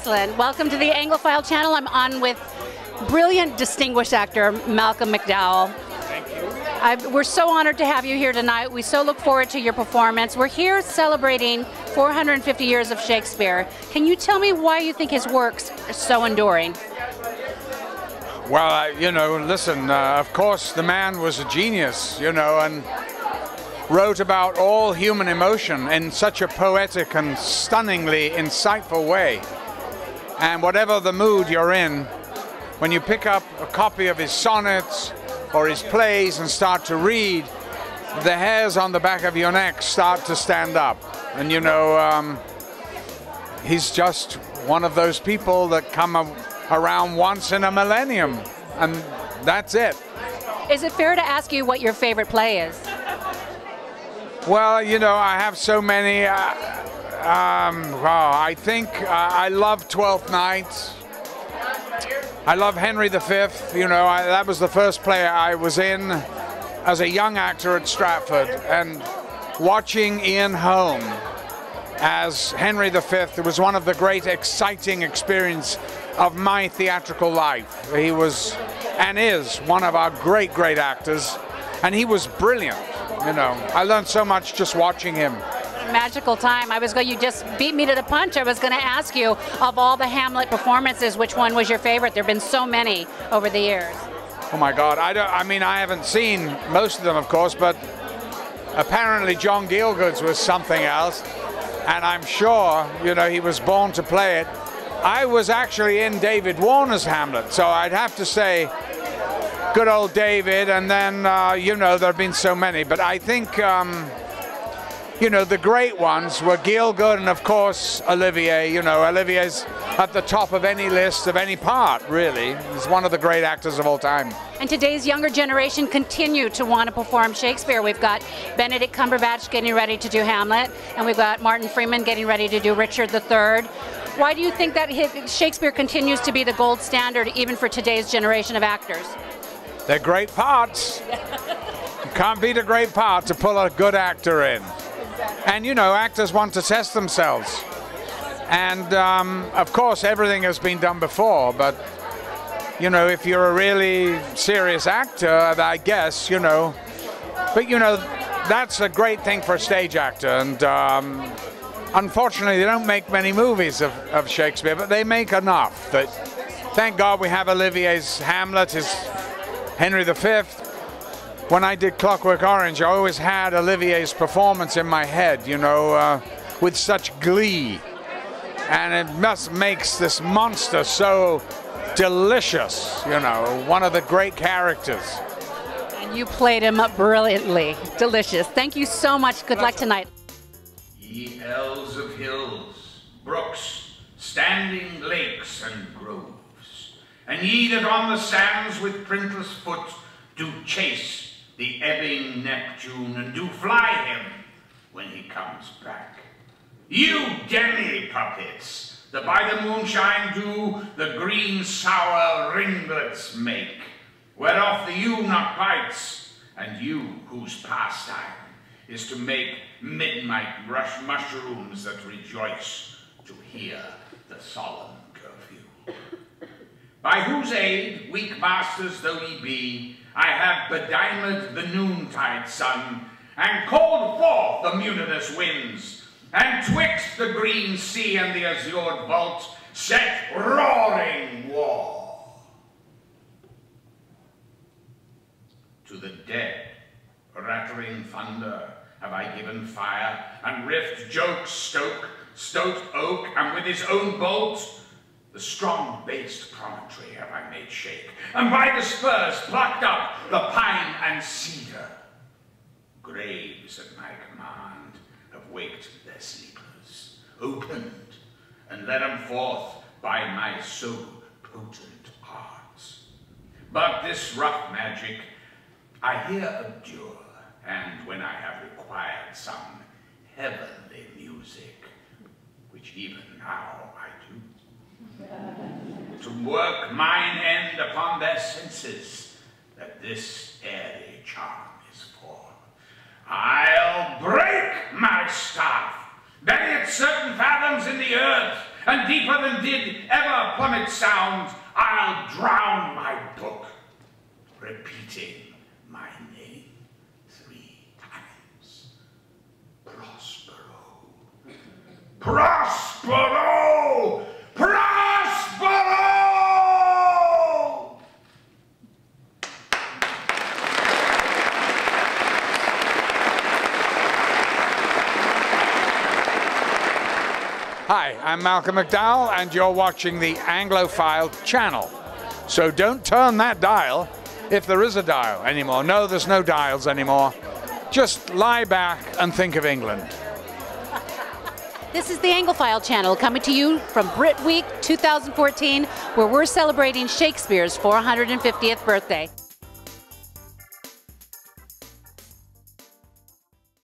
Excellent. Welcome to the Anglophile channel. I'm on with brilliant, distinguished actor Malcolm McDowell. Thank you. We're so honored to have you here tonight. We so look forward to your performance. We're here celebrating 450 years of Shakespeare. Can you tell me why you think his works are so enduring? Well, you know, listen, of course the man was a genius, you know, and wrote about all human emotion in such a poetic and stunningly insightful way. And whatever the mood you're in, when you pick up a copy of his sonnets or his plays and start to read, the hairs on the back of your neck start to stand up. And you know, he's just one of those people that come around once in a millennium, and that's it. Is it fair to ask you what your favorite play is? Well, you know, I have so many. I think I love Twelfth Night. I love Henry V. You know, that was the first play I was in as a young actor at Stratford, and watching Ian Holm as Henry V, it was one of the great exciting experiences of my theatrical life. He was and is one of our great, great actors, and he was brilliant. You know, I learned so much just watching him. Magical time. You just beat me to the punch. I was going to ask you, of all the Hamlet performances, which one was your favorite? There have been so many over the years. Oh my God, I mean, I haven't seen most of them, of course, but apparently John Gielgud's was something else, and I'm sure, you know, he was born to play it. I was actually in David Warner's Hamlet, so I'd have to say good old David, and then, you know, there have been so many, but I think, you know, the great ones were Gielgud and, of course, Olivier. You know, Olivier's at the top of any list of any part, really. He's one of the great actors of all time. And today's younger generation continue to want to perform Shakespeare. We've got Benedict Cumberbatch getting ready to do Hamlet, and we've got Martin Freeman getting ready to do Richard III. Why do you think that Shakespeare continues to be the gold standard even for today's generation of actors? They're great parts. You can't beat a great part to pull a good actor in. And, you know, actors want to test themselves. And, of course, everything has been done before. But, you know, if you're a really serious actor, I guess, you know. But, you know, that's a great thing for a stage actor. And, unfortunately, they don't make many movies of Shakespeare, but they make enough. That, thank God we have Olivier's Hamlet, his Henry V. When I did Clockwork Orange, I always had Olivier's performance in my head, you know, with such glee. And it just makes this monster so delicious, you know, one of the great characters. And you played him up brilliantly. Delicious. Thank you so much. Good luck tonight. Ye elves of hills, brooks, standing lakes and groves, and ye that on the sands with printless foot do chase the ebbing Neptune, and do fly him when he comes back. You demi-puppets, that by the moonshine do the green sour ringlets make, whereof the ewe-not bites, and you whose pastime is to make midnight mushrooms that rejoice to hear the solemn curfew. By whose aid, weak masters though ye be, I have bediamond the noontide sun, and called forth the mutinous winds, and twixt the green sea and the azured vault set roaring war. To the dead, rattling thunder, have I given fire, and rift joke stoked oak, and with his own bolt the strong-based promontory have I made shake, and by the spurs plucked up the pine and cedar. Graves at my command have waked their sleepers, opened, and led them forth by my so potent arts. But this rough magic I here abjure, and when I have required some heavenly music, which even now I do, to work mine end upon their senses, that this airy charm is for, I'll break my staff, bury it certain fathoms in the earth, and deeper than did ever plummet sound, I'll drown my book, repeating my name 3 times. Prospero. Prospero! Prospero! Hi, I'm Malcolm McDowell, and you're watching the Anglophile channel. So don't turn that dial, if there is a dial anymore. No, there's no dials anymore. Just lie back and think of England. This is the Anglophile channel coming to you from Brit Week 2014, where we're celebrating Shakespeare's 450th birthday.